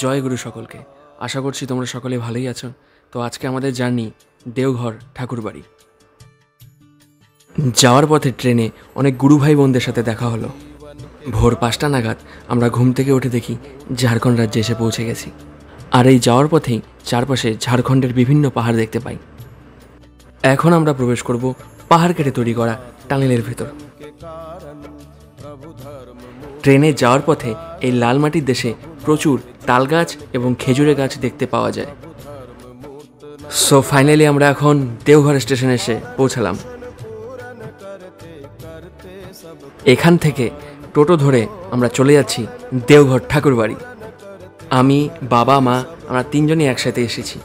জয় গুরু সকলকে। আশা করছি তোমরা সকলে ভালোই আছো। তো আজকে আমাদের জার্নি দেওঘর ঠাকুরবাড়ি। যাওয়ার পথে ট্রেনে অনেক গুরু ভাই বোনদের সাথে দেখা হলো। ভোর 5টা নাগাদ আমরা ঘুম থেকে উঠে দেখি ঝাড়খণ্ড রাজ্যে এসে পৌঁছে গেছি। আর এই যাওয়ার পথেই চারপাশে ঝাড়খণ্ডের বিভিন্ন পাহাড় দেখতে পাই। এখন আমরা প্রবেশ করব পাহাড় কেটে তৈরি করা টানেলের ভেতর। ট্রেনে যাওয়ার পথে এই লাল মাটির দেশে প্রচুর তাল গাছ এবং খেজুরের গাছ দেখতে পাওয়া যায়। সো ফাইনালি আমরা এখন দেওঘর স্টেশনে এসে পৌঁছালাম। এখান থেকে টোটো ধরে আমরা চলে যাচ্ছি দেওঘর ঠাকুরবাড়ি। আমি, বাবা, মা আমরা তিনজনই একসাথে এসেছি।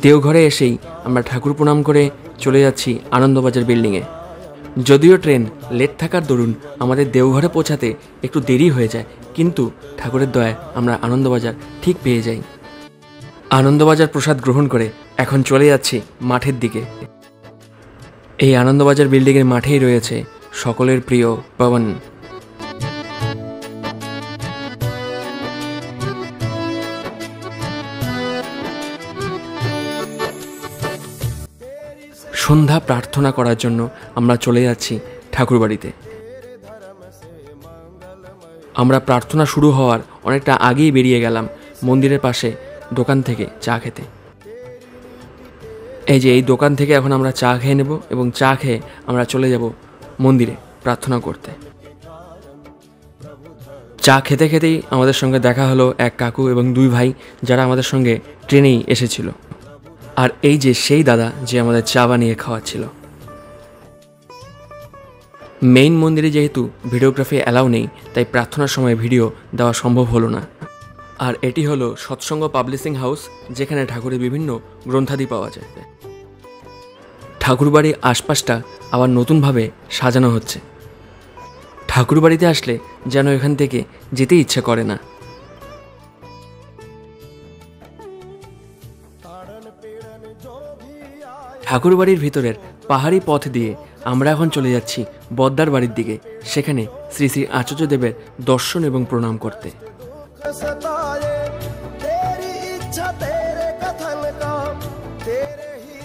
দেওঘরে এসেই আমরা ঠাকুর প্রণাম করে চলে যাচ্ছি আনন্দবাজার বিল্ডিংয়ে। যদিও ট্রেন লেট থাকার দরুন আমাদের দেওঘরে পৌঁছাতে একটু দেরি হয়ে যায়, কিন্তু ঠাকুরের দয়ায় আমরা আনন্দবাজার ঠিক পেয়ে যাই। আনন্দবাজার প্রসাদ গ্রহণ করে এখন চলে যাচ্ছি মাঠের দিকে। এই আনন্দবাজার বিল্ডিংয়ের মাঠেই রয়েছে সকলের প্রিয় পবন। সন্ধ্যা প্রার্থনা করার জন্য আমরা চলে যাচ্ছি ঠাকুরবাড়িতে। আমরা প্রার্থনা শুরু হওয়ার অনেকটা আগেই বেরিয়ে গেলাম মন্দিরের পাশে দোকান থেকে চা খেতে। এই যে এই দোকান থেকে এখন আমরা চা খেয়ে নেব এবং চা খেয়ে আমরা চলে যাব মন্দিরে প্রার্থনা করতে। চা খেতে খেতেই আমাদের সঙ্গে দেখা হলো এক কাকু এবং দুই ভাই, যারা আমাদের সঙ্গে ট্রেনেই এসেছিল। আর এই যে সেই দাদা যে আমাদের চা বানিয়ে খাওয়াচ্ছিল। মেইন মন্দিরে যেহেতু ভিডিওগ্রাফি অ্যালাউ নেই, তাই প্রার্থনার সময় ভিডিও দেওয়া সম্ভব হলো না। আর এটি হলো সৎসঙ্গ পাবলিশিং হাউস, যেখানে ঠাকুরের বিভিন্ন গ্রন্থাদি পাওয়া যায়। ঠাকুরবাড়ির আশপাশটা আবার নতুনভাবে সাজানো হচ্ছে। ঠাকুরবাড়িতে আসলে যেন এখান থেকে যেতে ইচ্ছে করে না। ঠাকুরবাড়ির ভিতরের পাহাড়ি পথ দিয়ে আমরা এখন চলে যাচ্ছি বদ্দার বাড়ির দিকে, সেখানে শ্রী শ্রী আচার্যদেবের দর্শন এবং প্রণাম করতে।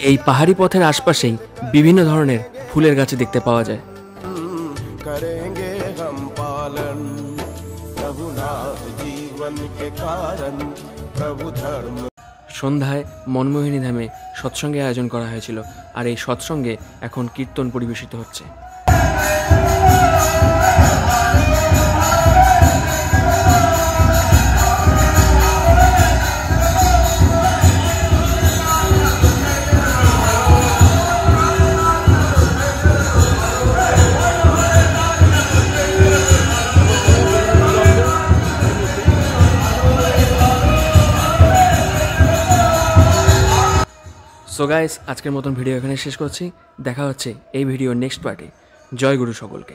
এই পাহাড়ি পথের আশপাশেই বিভিন্ন ধরনের ফুলের গাছ দেখতে পাওয়া যায়। সন্ধ্যায় মনমোহিনী ধামে সৎসঙ্গের আয়োজন করা হয়েছিল, আর এই সৎসঙ্গে এখন কীর্তন পরিবেশিত হচ্ছে। সো গাইস, আজকের মতন ভিডিও এখানে শেষ করছি। দেখা হচ্ছে এই ভিডিও নেক্সট পার্টে। জয় গুরু সকলকে।